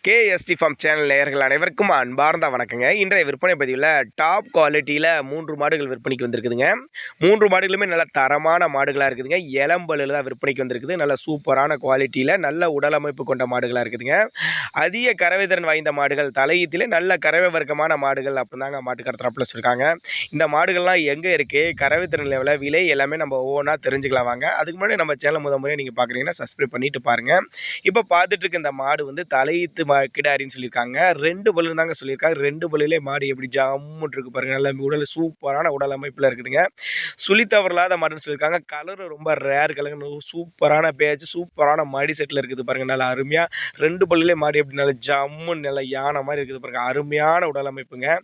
KST form channel நேயர்கள் அனைவருக்கும் அன்பார்ந்த வணக்கங்க. இன்றைய விற்பனை பதிவில் டாப் குவாலிட்டியில் 3 மாடுகள் விற்பனைக்கு வந்திருக்குதுங்க. 3 மாடுகளுமே நல்ல தரமான மாடுகளாக இருக்குதுங்க. இளம்பல்லில் தான் விற்பனைக்கு வந்திருக்குது. நல்ல சூப்பரான குவாலிட்டியில் நல்ல உடலமைப்பு கொண்ட மாடுகளாக இருக்குதுங்க. அதிக கறவை திறன் வாய்ந்த மாடுகள், தலையீத்திலே நல்ல கறவை வர்க்கமான மாடுகள் அப்படின்னு தாங்க மாட்டுக்கார தரப்பில் சொல்லியிருக்காங்க. இந்த மாடுகள்லாம் எங்கே இருக்குது, கறவை திறன் லெவலில் விலை எல்லாமே நம்ம ஒவ்வொன்றா தெரிஞ்சுக்கலாம் வாங்க. அதுக்கு முன்னாடி நம்ம சேனல் முறையாக நீங்கள் பார்க்குறீங்கன்னா சப்ஸ்கிரைப் பண்ணிட்டு பாருங்கள். இப்போ பார்த்துட்டு இருக்க இந்த மாடு வந்து தலையீத்து கிடாரின்னு சொல்லியிருக்காங்க. 2 பல்லு தாங்க சொல்லியிருக்காங்க. 2 பல்லுலே மாடு எப்படி ஜம்முன்னு இருக்கு பாருங்க. நல்ல உடல் சூப்பரான உடல் அமைப்பில் இருக்குதுங்க. சுழி தவறில்லாத மாடுன்னு சொல்லியிருக்காங்க. கலரு ரொம்ப ரேர் கலர், சூப்பரான பேச்சு, சூப்பரான மடி செட்டில் இருக்குது பாருங்க. நல்லா அருமையாக 2 பல்லுலே மாடு எப்படி நல்லா ஜம்முன்னு நல்லா யானை மாதிரி இருக்குது பாருங்க. அருமையான உடல் அமைப்புங்க.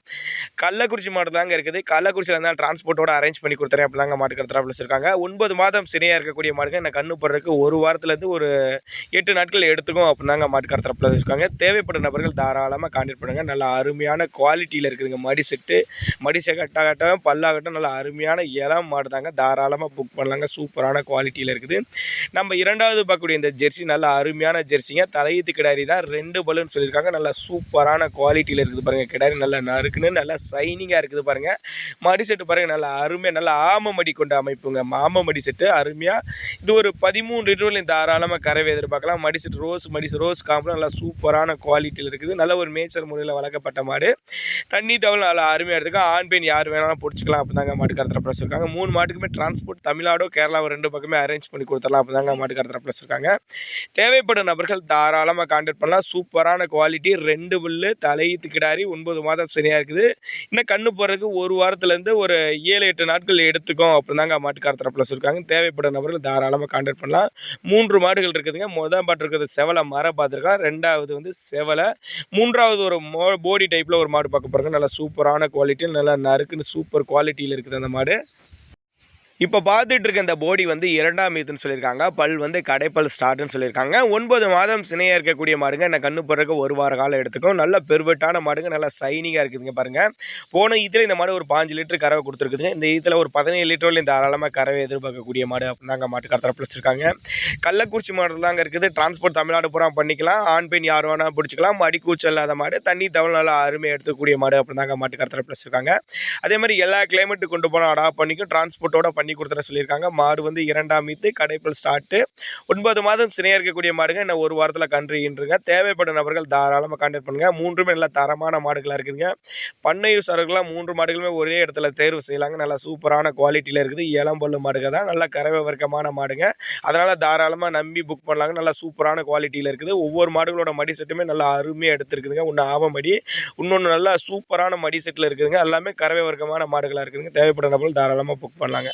கள்ளக்குறிச்சி மாடு தாங்க இருக்குது. கள்ளக்குறிச்சியில் இருந்தால் டிரான்ஸ்போர்ட்டோட அரேஞ்ச் பண்ணி கொடுத்துறேன் அப்படி தாங்க மாட்டு கடத்தராப்பில் வச்சுருக்காங்க. 9 மாதம் சினையாக இருக்கக்கூடிய மாடுங்க என்ன கண்ணு போடுறதுக்கு ஒரு வாரத்துலேருந்து ஒரு 8 நாட்கள் எடுத்துக்கும் அப்படின்னு தாங்க மாட்டு கடத்தராப்பில் வச்சுருக்காங்க. தேவைப்பட்ட நபர்கள் தாராளமாக கான்டாக்ட் பண்ணுங்கள். நல்ல அருமையான குவாலிட்டியில் இருக்குதுங்க. மடி கட்டாகட்டும் பல்லாகட்டும் நல்ல அருமையான இளம் மாடு தாங்க. தாராளமாக புக் பண்ணலாங்க. சூப்பரான குவாலிட்டியில் இருக்குது. நம்ம இரண்டாவது பார்க்கக்கூடிய இந்த ஜெர்சி நல்ல அருமையான ஜெர்சிங்க. தலையீத்து கிடாரி தான். 2 பல்லுன்னு சொல்லியிருக்காங்க. நல்ல சூப்பரான குவாலிட்டியில் இருக்குது பாருங்கள். கிடாரி நல்லா நறுக்குன்னு நல்லா சைனிங்காக இருக்குது பாருங்கள். மடி செட்டு பாருங்கள். நல்லா அருமையாக நல்லா ஆம மடி கொண்ட அமைப்புங்க. ஆம மடி செட்டு அருமையாக. இது ஒரு 13 லிட்டர் தாராளமாக கறவை எதிர்பார்க்கலாம். மடி செட்டு ரோஸ் காம்பு நல்லா சூப்பரான குவாலிட்டியில் இருக்குது. நல்ல ஒரு மேய்ச்சல் முறையில் வளர்க்கப்பட்ட மாடு. தண்ணி தவள் நல்லா அருமையாக எடுத்துக்கலாம். ஆண் பெண் யார் வேணாலும் பிடிச்சிக்கலாம் அப்படி தாங்க மாட்டுக்கார தரப்பில் வச்சுருக்காங்க. 3 மாட்டுக்குமே டிரான்ஸ்போர்ட் தமிழ்நாடோ கேரளாவோ 2 பக்கமே அரேஞ்ச் பண்ணி கொடுத்துடலாம் அப்படி தாங்க மாட்டுக்கார தரப்பில் வச்சுருக்காங்க. தேவைப்படும் நபர்கள் தாராளமாக கான்டாக்ட் பண்ணலாம். சூப்பரான குவாலிட்டி. 2 புல்லு தலையீத்து கிடாரி 9 மாதம் சரியாக இருக்குது. இன்னும் கண்ணு போடுறதுக்கு ஒரு வாரத்துலேருந்து ஒரு 7-8 நாட்கள் எடுத்துக்கும் அப்படி தாங்க மாட்டுக்கார தரப்பில் வச்சுருக்காங்க. தேவைப்படும் நபர்கள் தாராளமாக கான்டாக்ட் பண்ணலாம். 3 மாடுகள் இருக்குதுங்க. முதல் பாட்டு இருக்கிறது செவலை மர பார்த்துருக்கலாம். 2வது வந்து செவலை, 3வது ஒரு போடி டைப்பில் ஒரு மாடு பார்க்க போகிறாங்க. நல்லா சூப்பரான குவாலிட்டியில் நல்லா நறுக்குன்னு சூப்பர் குவாலிட்டியில் இருக்குது அந்த மாடு. இப்போ பார்த்துட்டு இருக்க இந்த போடி வந்து 2ஆம் ஈத்துன்னு சொல்லியிருக்காங்க. பல் வந்து கடைப்பல் ஸ்டார்ட்னு சொல்லியிருக்காங்க. 9 மாதம் சினையாக இருக்கக்கூடிய மாடுங்க. என்ன கண்ணு போடுறதுக்கு ஒரு வார காலம் எடுத்துக்கும். நல்ல பெருவெட்டான மாடுங்க. நல்லா சைனிங்காக இருக்குதுங்க பாருங்கள். போன ஈத்தில் இந்த மாடு ஒரு 5 லிட்டர் கறவை கொடுத்துருக்குதுங்க. இந்த ஈத்தில் ஒரு 17 லிட்டர்லேயும் தாராளமாக கறவை எதிர்பார்க்கக்கூடிய மாடு அப்படின்னு தாங்க மாட்டுக்கார தரப்பில் வச்சுருக்காங்க. கள்ளக்குறிச்சி மாடு தாங்க இருக்குது. டிரான்ஸ்போர்ட் தமிழ்நாடு பூரா பண்ணிக்கலாம். ஆண் பெண் யார் வேணால் பிடிச்சிக்கலாம். மடி கூச்சல் இல்லாத மாடு. தண்ணி தவள் நல்லா அருமையாக எடுத்துக்கூடிய மாடு அப்படின்னு தாங்க மாட்டுக்கார தரப்பில் வச்சுருக்காங்க. அதே மாதிரி எல்லா கிளைமேட்டு கொண்டு போனால் அடாப்ட் பண்ணிக்கும். டிரான்ஸ்போர்ட்டோட பண்ணி கொடுத்துற சொல்லியிருக்காங்க. மாடு வந்து 2ஆம் ஈத்து கடைப்பல் ஸ்டார்ட்டு. 9 மாதம் சினையாக இருக்கக்கூடிய மாடுங்க. இன்னும் ஒரு வாரத்தில் கன்று ஈன்றுங்க. தேவைப்படும் நபர்கள் தாராளமாக கான்டாக்ட் பண்ணுங்கள். 3மே நல்ல தரமான மாடுகளாக இருக்குதுங்க. பண்ணை யூஸர்களுக்கெல்லாம் 3 மாடுகளுமே ஒரே இடத்துல தேர்வு செய்யலாங்க. நல்லா சூப்பரான குவாலிட்டியில் இருக்குது. இளம்பல்லு மாடுகள் தான். நல்ல கறவை வர்க்கமான மாடுங்க. அதனால் தாராளமாக நம்பி புக் பண்ணலாங்க. நல்லா சூப்பரான குவாலிட்டியில் இருக்குது. ஒவ்வொரு மாடுகளோட மடி செட்டுமே நல்லா அருமையாக எடுத்துருக்குதுங்க. ஒன்று ஆவ மடி, இன்னொன்று நல்லா சூப்பரான மடி செட்டில் இருக்குதுங்க. எல்லாமே கறவை வர்க்கமான மாடுகளாக இருக்குதுங்க. தேவைப்படும் நபர்கள் தாராளமாக புக் பண்ணலாங்க.